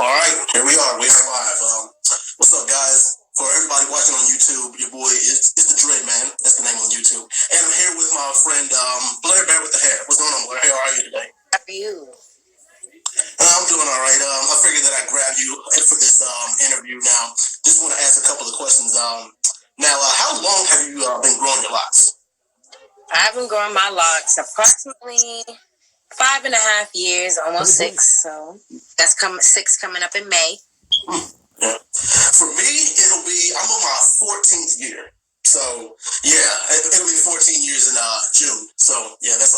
All right, here we are. We are live. What's up, guys? For everybody watching on YouTube, your boy is the Dread Man. That's the name on YouTube. And I'm here with my friend Blair Bear with the hair. What's going on, Blair? How are you today? How are you? I'm doing all right. I figured that I'd grab you for this interview. Now, just want to ask a couple of questions. How long have you been growing your locks? I've been growing my locks approximately 5.5 years, almost 6. So that's 6 coming up in May. Yeah. For me, I'm on my 14th year. So yeah, it'll be 14 years in June. So yeah, that's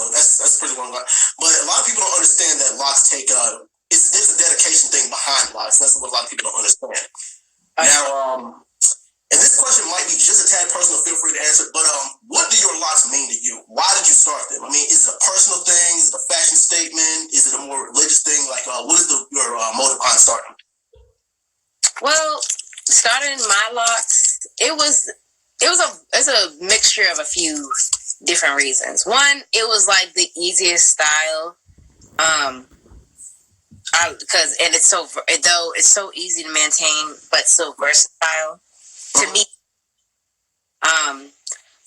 pretty long. But a lot of people don't understand that locks take there's a dedication thing behind locks. That's what a lot of people don't understand. Now, and this question might be just a tad personal. Feel free to answer. But what do your locks mean to you? Why did you start them? I mean, is it a personal thing? Is it a fashion statement? Is it a more religious thing? Like, what is your motive behind starting? Well, starting my locks, it's a mixture of a few different reasons. One, it was like the easiest style, it's so easy to maintain, but so versatile to me.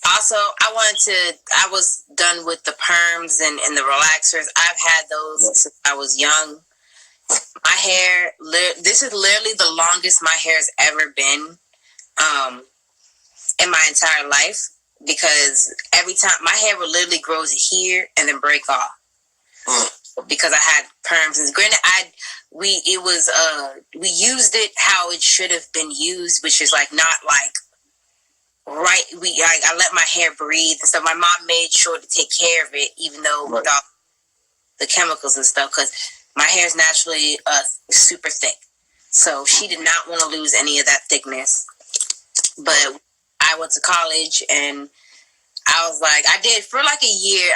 Also, I was done with the perms and the relaxers. I've had those since I was young. My hair, this is literally the longest my hair has ever been in my entire life, because every time my hair would literally grow here and then break off because I had perms. And granted, we used it how it should have been used, which is like not like right. I let my hair breathe, and so my mom made sure to take care of it, even though with all the chemicals and stuff, because my hair is naturally super thick. So she did not want to lose any of that thickness. But I went to college, and I was like, I did for like a year.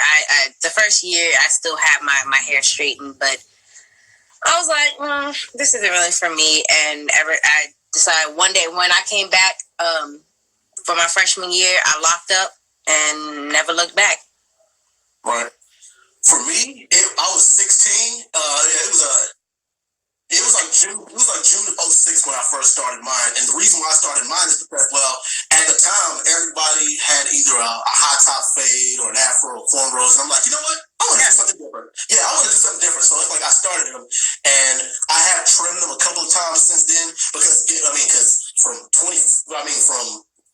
The first year, I still had my hair straightened, but I was like, this isn't really for me. And I decided one day when I came back for my freshman year, I locked up and never looked back. Right. For me, I was 16. It was like June. It was like June of 06 when I first started mine. And the reason why I started mine is because, well, at the time, everybody had either a high top fade or an afro or cornrows. And I'm like, you know what? I want to do something different. Yeah, I want to do something different. So it's like I started them, and I have trimmed them a couple of times since then. Because from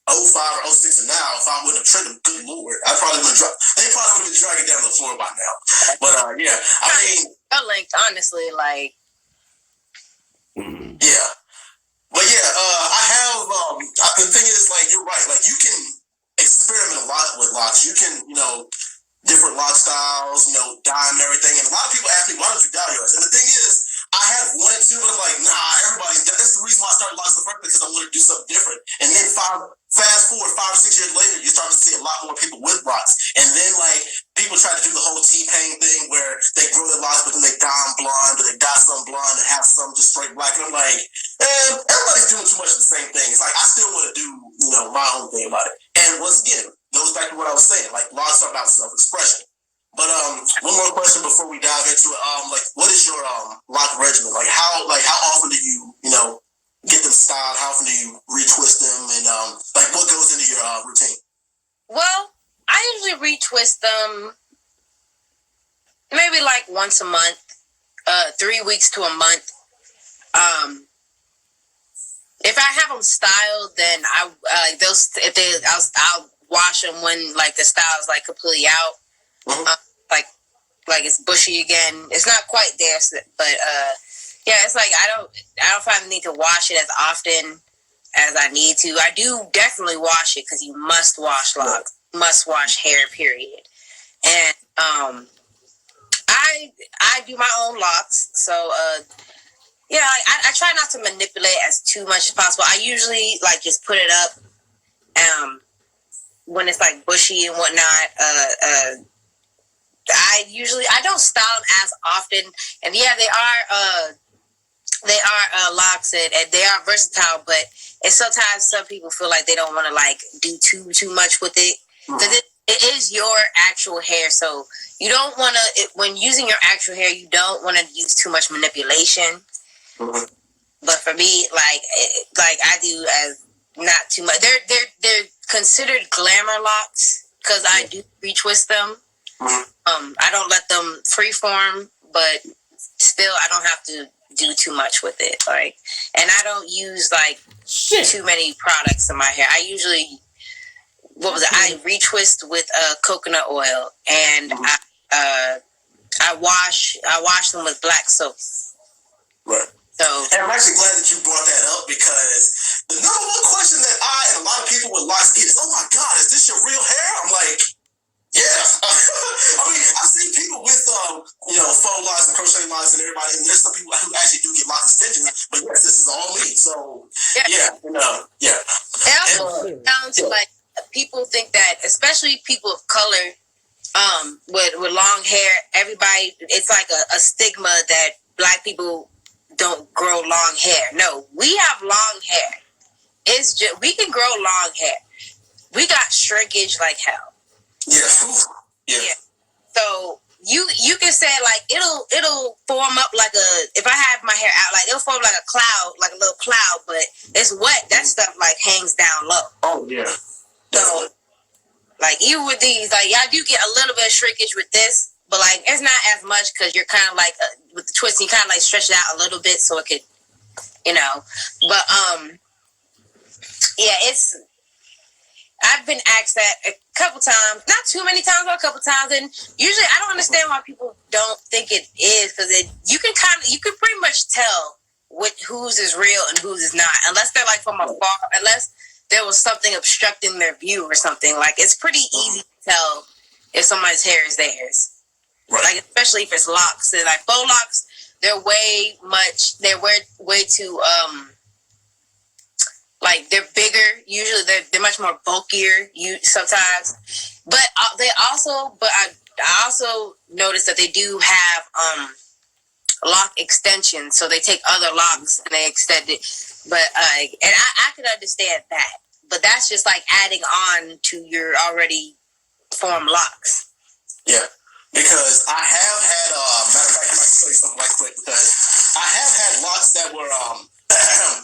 05 or 06 to now, if I wouldn't have trimmed them, good lord, they probably would have been dragging down the floor by now. But yeah, I mean, length, honestly, like. Yeah. But yeah, I have, the thing is, like, you're right. Like, you can experiment a lot with locks. You can, different lock styles, dye and everything. And a lot of people ask me, why don't you dye yours? And the thing is, I have wanted to, but I'm like, nah, that's the reason why I started locks in the first place, because I wanted to do something different. And then fast forward 5 or 6 years later, you start to see a lot more people with locks. And then, like, people try to do the whole T-Pain thing where they grow their locks, but then they dye them blonde, or they dye some blonde and have some just straight black. And I'm like, everybody's doing too much of the same thing. It's like, I still want to do, my own thing about it. And once again, goes back to what I was saying. Like, locks are about self-expression. But one more question before we dive into it. Like, what is your lock regimen? Like, how often do you, get them styled? How often do you retwist them? And like, what goes into your routine? Well, I usually retwist them maybe like once a month, 3 weeks to a month. If I have them styled, then I'll wash them when like the style is like completely out. Like it's bushy again. It's not quite there, but yeah, it's like I don't find the need to wash it as often as I need to. I do definitely wash it, because you must wash locks, must wash hair, period. And I do my own locks, so yeah, I try not to manipulate as too much as possible. I usually like just put it up when it's like bushy and whatnot. I don't style them as often, and yeah, they are locks, and they are versatile. But it's sometimes some people feel like they don't want to like do too much with it, because it is your actual hair. So you don't want to, when using your actual hair, you don't want to use too much manipulation. But for me, like I do as not too much. They're considered glamour locks because I do retwist them. I don't let them freeform, but still, I don't have to do too much with it. Like, and I don't use like too many products in my hair. I usually, I retwist with coconut oil, and I wash them with black soap. Right. So, and I'm actually glad that you brought that up because the number one question that I and a lot of people with locks get is, "Oh my God, is this your real hair?" I'm like, yeah. I mean, I've seen people with faux locks and crochet locks and everybody, and there's some people who actually do get lock extensions. But yes, this is all me. So yeah. It also sounds like people think that, especially people of color, with long hair, everybody, it's like a stigma that Black people don't grow long hair. No, we have long hair. It's just, we can grow long hair. We got shrinkage like hell. Yeah. So you can say like it'll form up like if I have my hair out, like it'll form like a cloud, like a little cloud, but it's wet. That stuff like hangs down low. Oh yeah. So like even with these, like y'all do get a little bit of shrinkage with this, but like it's not as much because you're kind of like with the twisting, you kind of like stretch it out a little bit so it could, But yeah, I've been asked that a couple times, not too many times, but a couple times, and usually I don't understand why people don't think it is, because you can pretty much tell whose is real and whose is not, unless they're like from afar, unless there was something obstructing their view or something. Like it's pretty easy to tell if somebody's hair is theirs. Right. Like especially if it's locks. And like faux locks, they're way too like they're bigger. Usually they're much more bulkier. Sometimes, but I also noticed that they do have lock extensions. So they take other locks and they extend it. But and I could understand that. But that's just like adding on to your already formed locks. Yeah. Because I have had, matter of fact, I might show you something right quick, because I have had locks that were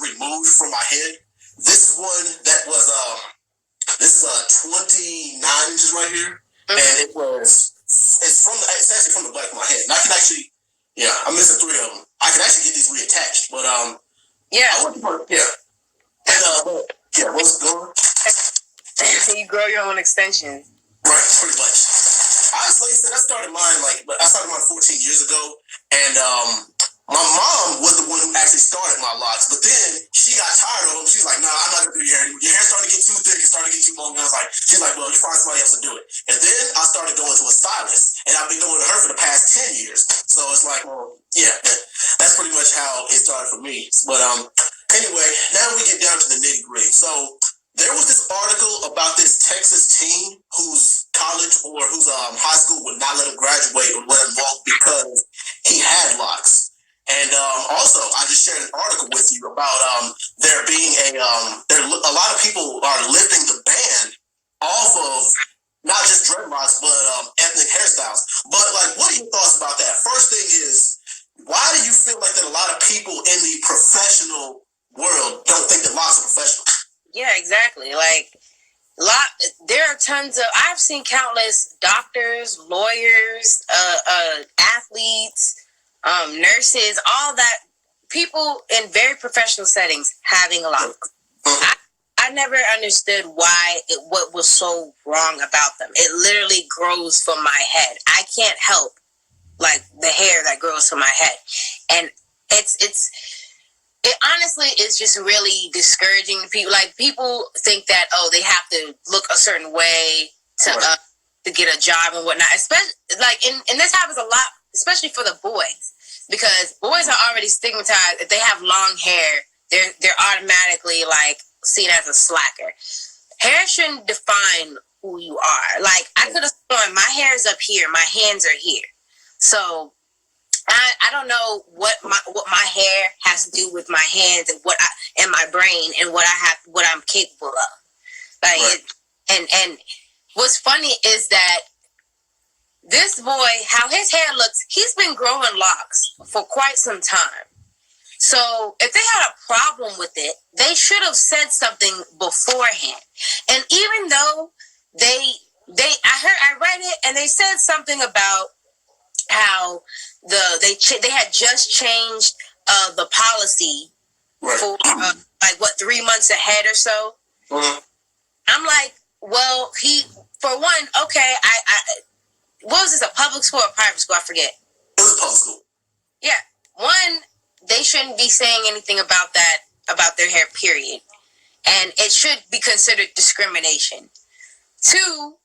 removed from my head. This one that was, this is 29 inches right here, and it's actually from the back of my head. And I can actually, I'm missing 3 of them. I can actually get these reattached, but what's going on? So you grow your own extension. Right, pretty much. Honestly, I started mine 14 years ago, and my mom was the one who actually started my locks. But then she got tired of them. She's like, "Nah, I'm not gonna do your hair anymore. Your hair's starting to get too thick. It's starting to get too long." And she's like, "Well, you find somebody else to do it." And then I started going to a stylist, and I've been going to her for the past 10 years. So it's like, well, yeah, that's pretty much how it started for me. But anyway, now we get down to the nitty gritty. So there was this article about this Texas teen whose college or whose high school would not let him graduate or let him walk because he had locks. And also, I just shared an article with you about there being a lot of people are lifting the ban off of not just dreadlocks but ethnic hairstyles. But like, what are your thoughts about that? First thing is, why do you feel like that a lot of people in the professional world don't think that locks are professional? Yeah, exactly. Like, there are tons of. I've seen countless doctors, lawyers, athletes, nurses, all that people in very professional settings having locks. I never understood what was so wrong about them. It literally grows from my head. I can't help like the hair that grows from my head, and it honestly is just really discouraging to people. Like, people think that, they have to look a certain way to get a job and whatnot. Especially, like, and this happens a lot, especially for the boys. Because boys are already stigmatized. If they have long hair, they're automatically, like, seen as a slacker. Hair shouldn't define who you are. Like, I could have sworn my hair is up here, my hands are here. So I don't know what my hair has to do with my hands and my brain and what I'm capable of. Like, and what's funny is that this boy, how his hair looks, he's been growing locks for quite some time. So if they had a problem with it, they should have said something beforehand. And even though I read it, and they said something about how they had just changed the policy for 3 months ahead or so. Mm-hmm. I'm like, well, for one, okay, I what was this, a public school or private school? I forget. It was public school. Yeah. One, they shouldn't be saying anything about their hair, period. And it should be considered discrimination. Two,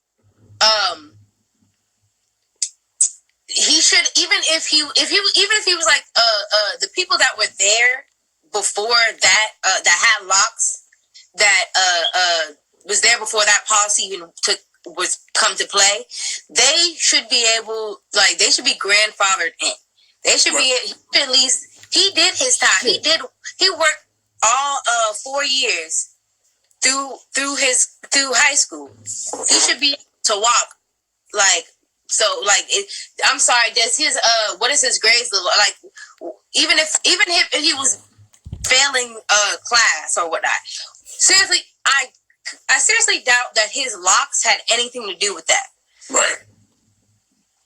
he should, even if he was like the people that were there before that had locks, that was there before that policy even was come to play, they should be they should be grandfathered in. They should be at least, he did his time. He worked all 4 years through high school. He should be able to walk I'm sorry, does his what is his grades look like? Even if he was failing class or whatnot. Seriously, I seriously doubt that his locks had anything to do with that. Right.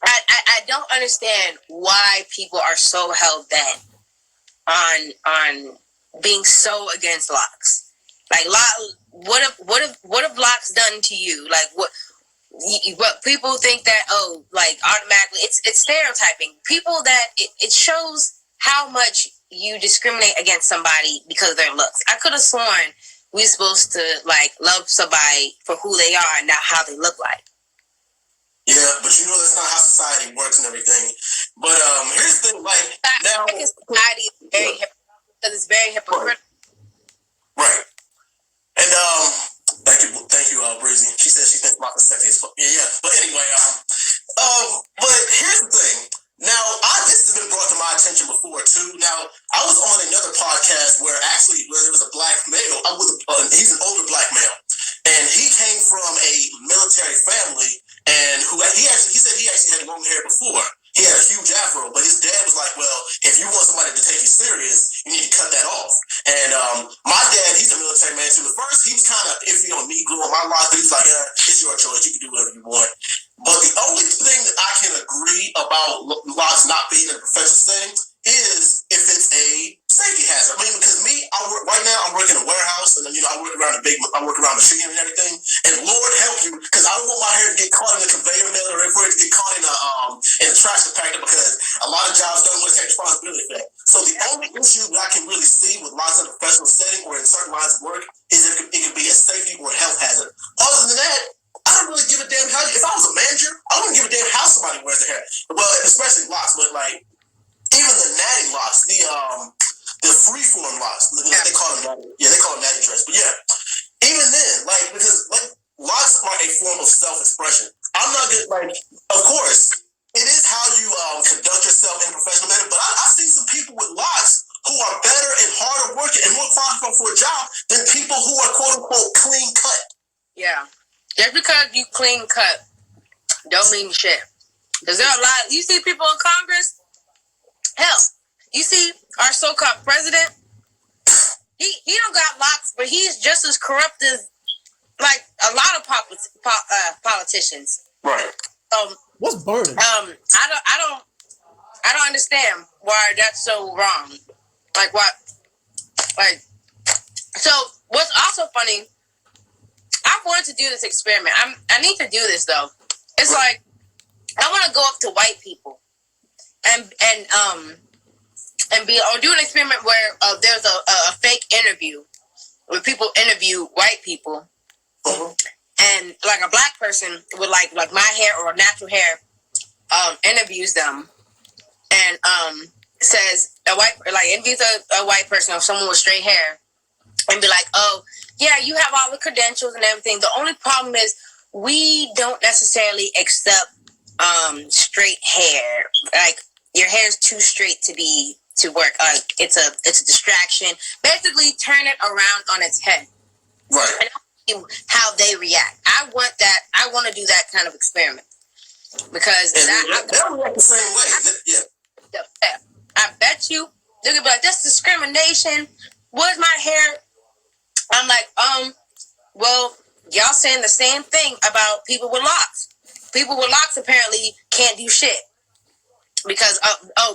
I don't understand why people are so hell bent on being so against locks. Like, what have locks done to you? Like, what people think that, automatically it's stereotyping people, that it shows how much you discriminate against somebody because of their looks. I could have sworn we're supposed to love somebody for who they are and not how they look like. Yeah, but that's not how society works and everything. But here's the thing, now society is very because it's very hypocritical. Right. And thank you, Breezy. She said she thinks Mark is sexy as fuck. Yeah. But anyway, but here's the thing. Now, this has been brought to my attention before too. Now, I was on another podcast where there was a black male. He's an older black male, and he came from a military family, and he said he actually had long hair before. He had a huge afro, but his dad was like, well, if you want somebody to take you serious, you need to cut that off. And my dad, he's a military man too. At first, he was kind of iffy on me growing my life, but he's like, it's your choice. You can do whatever you want. But the only thing that I can agree about locks not being in a professional setting is if it's a safety hazard. I mean, because right now I'm working in a warehouse, and I work around machinery and everything. And Lord help you, because I don't want my hair to get caught in the conveyor belt or for it to get caught in a trash compactor, because a lot of jobs don't want to take responsibility for that. So the only issue that I can really see with lots of professional setting or in certain lines of work is it could be a safety or a health hazard. Other than that, I don't really give a damn how. If I was a manager, I wouldn't give a damn how somebody wears their hair. Well, especially locks, but even the natty locks, the freeform locks, they call them natty. Yeah, they call them natty dress. But yeah, even then, because locks are a form of self-expression. I'm not good. Of course, it is how you conduct yourself in a professional manner. But I've seen some people with locks who are better and harder working and more qualified for a job than people who are quote unquote clean cut. Yeah. Just because you clean cut don't mean shit. Because there are a lot. You see people in Congress. Hell, you see our so-called president. He don't got locks, but he's just as corrupt as a lot of politicians. Right. What's burning? I don't understand why that's so wrong. So what's also funny, I wanted to do this experiment. I need to do this though. It's I want to go up to white people and do an experiment where there's a fake interview where people interview white people, and a black person with like my hair or natural hair interviews them and says interviews a white person or someone with straight hair and be like, oh yeah, you have all the credentials and everything. The only problem is we don't necessarily accept straight hair. Your hair is too straight to work. It's a distraction. Basically, turn it around on its head. Right. And how they react. I want to do that kind of experiment because they'll react the same way. Yeah. I bet you they're gonna be like, that's discrimination. What's my hair? I'm like, well, y'all saying the same thing about people with locks. People with locks apparently can't do shit because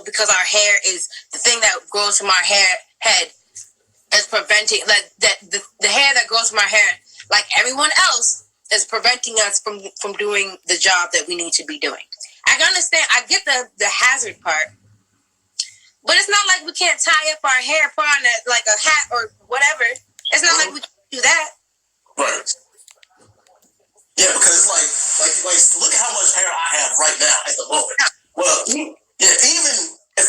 because our hair is the thing that grows from our head is preventing the hair that grows from our hair, like everyone else, is preventing us from doing the job that we need to be doing. I can understand. I get the hazard part, but it's not like we can't tie up our hair, put on like a hat or whatever. It's not like we can do that. Right. Yeah, because it's like look at how much hair I have right now at the moment. Well, yeah, even if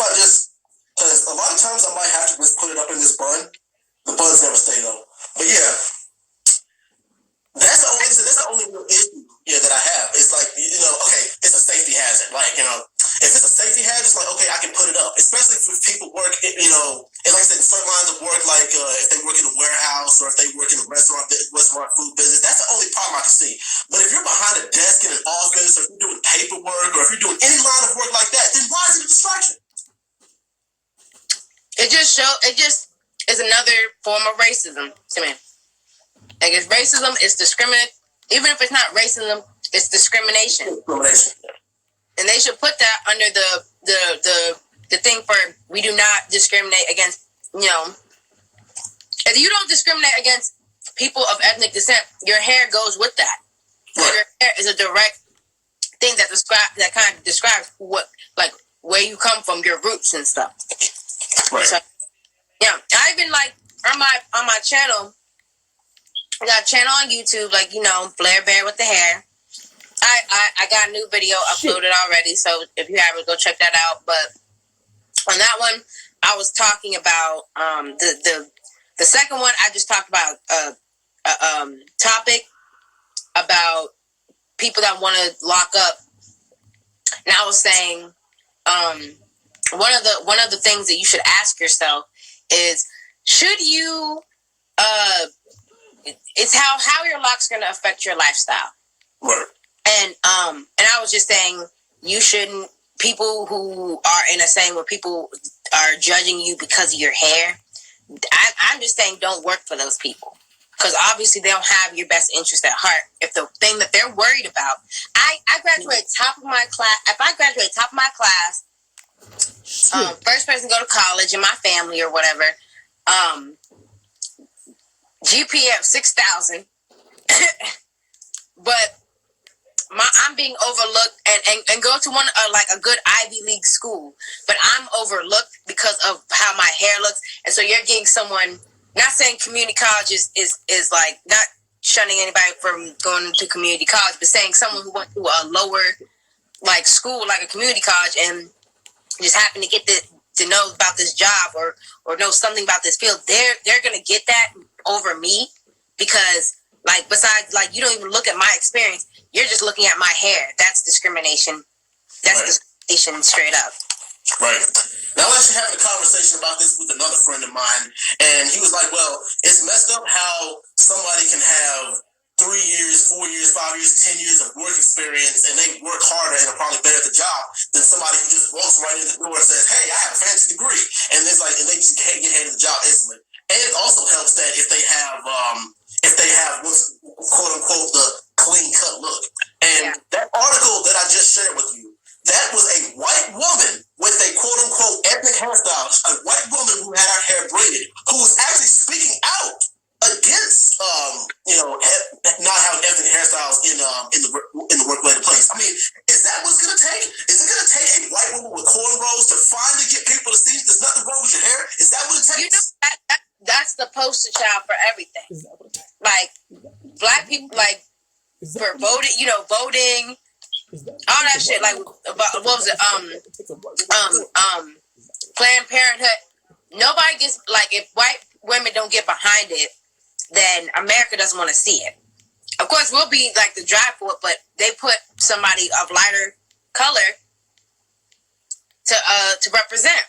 I just, because a lot of times I might have to just put it up in this bun. The buns never stay though. But yeah, that's the only real issue that I have. It's like, okay, it's a safety hazard. Like, if it's a safety hazard, it's like, okay, I can put it up. Especially if people work, and like I said, certain lines of work, like if they work in a warehouse or if they work in a restaurant food business, that's the only problem I can see. But if you're behind a desk in an office, or if you're doing paperwork, or if you're doing any line of work like that, then why is it a distraction? It just is another form of racism to me. Like, it's racism, it's discriminate. Even if it's not racism, it's discrimination. And they should put that under the thing for we do not discriminate against, if you don't discriminate against people of ethnic descent, your hair goes with that. So your hair is a direct thing that kind of describes where you come from, your roots and stuff. Right. So, yeah, I even on my channel. I got a channel on YouTube, Blair Bear with the hair. I got a new video uploaded already, so if you haven't, go check that out. But on that one, I was talking about the second one. I just talked about a topic about people that want to lock up, and I was saying one of the things that you should ask yourself is, should you it's how your locks going to affect your lifestyle. Right. And I was just saying, you shouldn't, people who are in a saying where people are judging you because of your hair, I'm just saying, don't work for those people. Because obviously they don't have your best interest at heart. If the thing that they're worried about, I graduated top of my class. If I graduate top of my class, first person to go to college in my family or whatever, GPA of 6,000, but I'm being overlooked and go to one a good Ivy League school, but I'm overlooked because of how my hair looks. And so you're getting someone, not saying community college is like not shunning anybody from going to community college, but saying someone who went to a lower school, like a community college, and just happened to get to know about this job or know something about this field, they're gonna get that over me, because besides you don't even look at my experience, you're just looking at my hair. That's discrimination. That's discrimination straight up. Right. Now, I was actually having a conversation about this with another friend of mine, and he was like, well, it's messed up how somebody can have 3 years, 4 years, 5 years, 10 years of work experience, and they work harder and are probably better at the job than somebody who just walks right in the door and says, hey, I have a fancy degree. And it's and they just can't get handed the job instantly. And it also helps that if they have what's quote unquote the clean cut look. And that article that I just shared with you, that was a white woman with a quote unquote ethnic hairstyle, a white woman who had her hair braided, who was actually speaking out against not having ethnic hairstyles in the workplace. I mean, is that what's gonna take? Is it gonna take a white woman with cornrows to finally get people to see there's nothing wrong with your hair? Is that what it takes? That's the poster child for everything. Black people, for voting, all that shit. What was it? Planned Parenthood. Nobody gets if white women don't get behind it, then America doesn't want to see it. Of course, we'll be the drive for it, but they put somebody of lighter color to represent.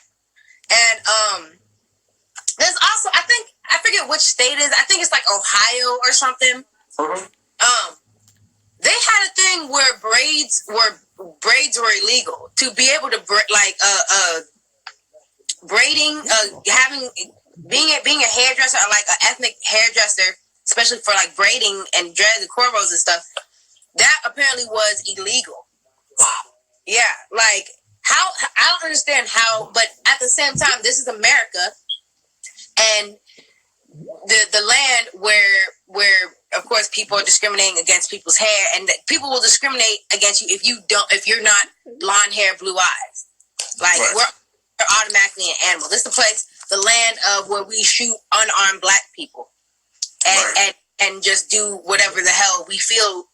And there's also, I forget which state it is. I think it's Ohio or something. Mm-hmm. They had a thing where braids were illegal. To be able to braiding, being a hairdresser or like an ethnic hairdresser, especially for like braiding and dreads and cornrows and stuff, that apparently was illegal. Yeah, like how I don't understand how, but at the same time, this is America, and the land where of course people are discriminating against people's hair, and people will discriminate against you if you're not blonde hair, blue eyes. Like we're automatically an animal. This is the place, the land of where we shoot unarmed black people, and just do whatever the hell we feel.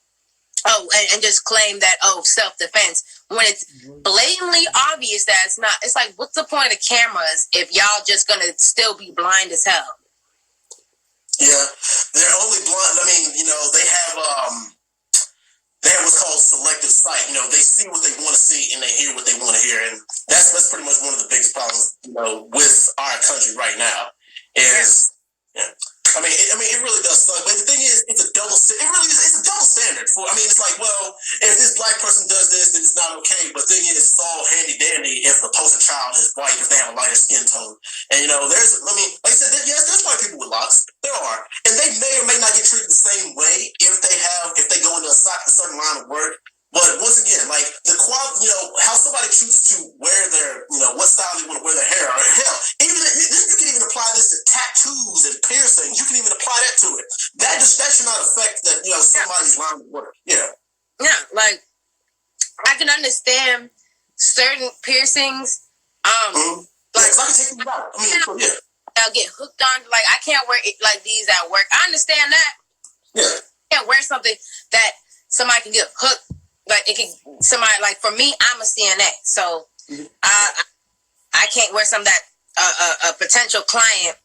And just claim that self-defense when it's blatantly obvious that it's not. It's like, what's the point of cameras if y'all just gonna still be blind as hell? Yeah, they're only blind. I mean, they have what's called selective sight. They see what they want to see and they hear what they want to hear, and that's pretty much one of the biggest problems, with our country right now. Is I mean, it really does suck. But the thing is, it's a double. It really is. It's a double standard. It's like, well, if this black person does this, then it's not okay. But the thing is, it's all handy dandy if the poster child is white, if they have a lighter skin tone. And like I said, yes, there's white people with locks. There are, and they may or may not get treated the same way if they go into a certain line of work. But once again, like the quality, how somebody chooses to wear their, what style they want to wear their hair, or hell, you can even apply this to tattoos and piercings. You can even apply that to it. That should not affect that, somebody's line of work. Yeah. Yeah, like I can understand certain piercings. Like I can take them out. I'll get hooked on. Like I can't wear it like these at work. I understand that. Yeah. I can't wear something that somebody can get hooked. Like for me, I'm a CNA, so I can't wear something that a potential client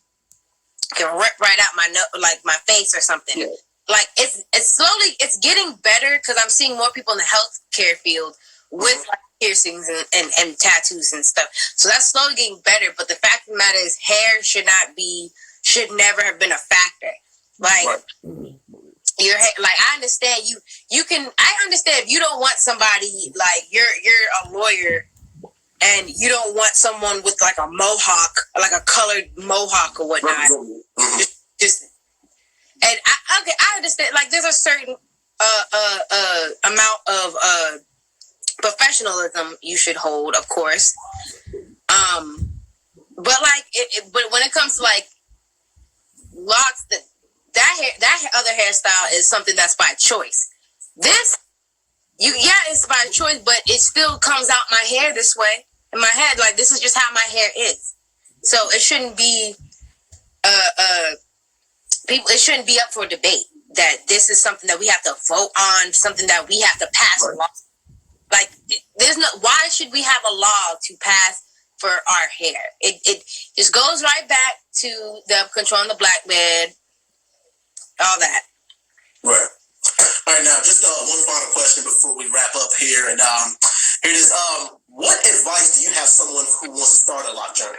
can rip right out my face or something. Yeah. Like it's getting better because I'm seeing more people in the healthcare field with like piercings and tattoos and stuff. So that's slowly getting better. But the fact of the matter is, hair should never have been a factor. Like. Your hair, like I understand I understand if you don't want somebody like you're a lawyer and you don't want someone with like a mohawk or like a colored mohawk or whatnot. Just and I understand, like there's a certain amount of professionalism you should hold, of course. But like but when it comes to like locks, that other hairstyle is something that's by choice. It's by choice, but it still comes out my hair this way in my head. Like this is just how my hair is. So it shouldn't be it shouldn't be up for debate that this is something that we have to vote on, something that we have to pass a law. Like why should we have a law to pass for our hair? It just goes right back to the controlling the black man. All that. Right. All right, now just one final question before we wrap up here, and here it is. What advice do you have someone who wants to start a lock journey?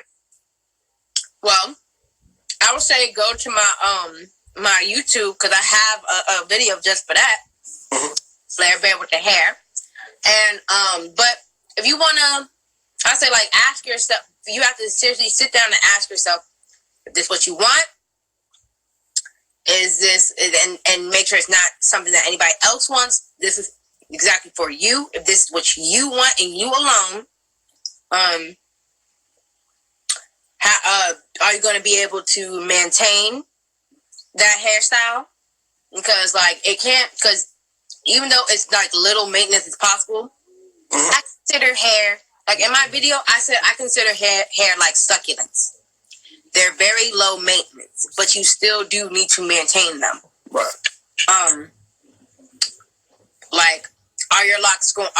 Well, I would say go to my YouTube because I have a video just for that. Blair Bear with the hair, and but if you wanna, I say like ask yourself. You have to seriously sit down and ask yourself: if this is what you want? Is this and make sure it's not something that anybody else wants. This is exactly for you. If this is what you want and you alone, are you going to be able to maintain that hairstyle? Because like it can't. Because even though it's like little maintenance is possible, I consider hair like in my video. I consider hair like succulents. They're very low maintenance, but you still do need to maintain them. Right. Like, are your locks going to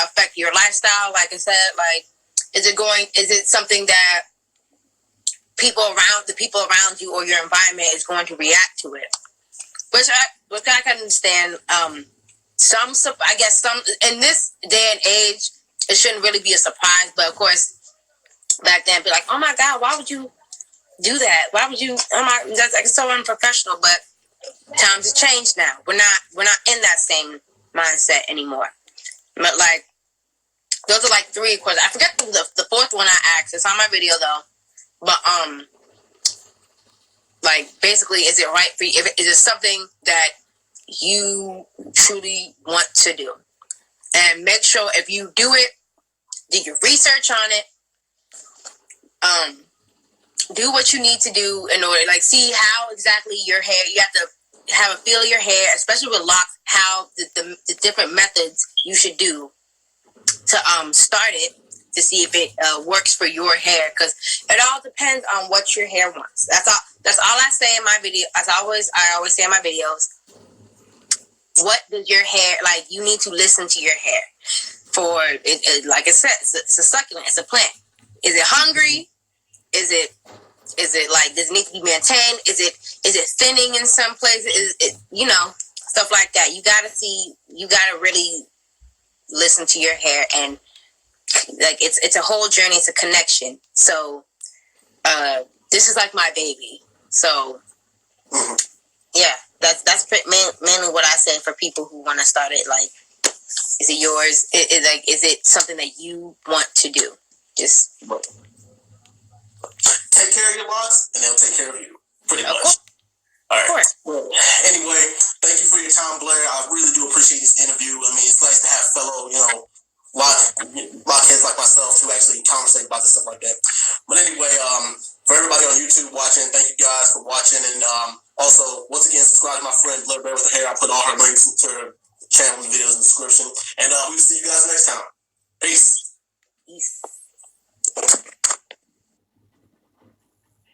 affect your lifestyle? Like I said, like, is it something that people around you or your environment is going to react to it? Which I can understand. Some in this day and age, it shouldn't really be a surprise, but of course. Back then, be like, oh my God, why would you do that? Why would you? That's like so unprofessional. But times have changed now. We're not in that same mindset anymore. But like, those are like 3 questions. I forget the fourth one I asked. It's on my video though. But like basically, is it right for you? Is it something that you truly want to do? And make sure if you do it, do your research on it. Do what you need to do in order, like, see how exactly your hair. You have to have a feel of your hair, especially with locks. How the different methods you should do to start it to see if it works for your hair, because it all depends on what your hair wants. That's all I say in my video. I always say in my videos. What does your hair like? You need to listen to your hair. For it like I said, it's a succulent. It's a plant. Is it hungry? Is it like, does it need to be maintained? Is it thinning in some places? Is it, stuff like that. You gotta really listen to your hair, and like it's a whole journey. It's a connection. So this is like my baby. So yeah, that's mainly what I say for people who want to start it. Like, is it yours? Is it something that you want to do? Just take care of your locks, and they'll take care of you. Pretty much. All right. Well, anyway, thank you for your time, Blair. I really do appreciate this interview. I mean, it's nice to have fellow, lockheads like myself who actually conversate about this stuff like that. But anyway, for everybody on YouTube watching, thank you guys for watching, and also once again, subscribe to my friend Blair with the Hair. I put all her links to her channel and videos in the description, and we'll see you guys next time. Peace.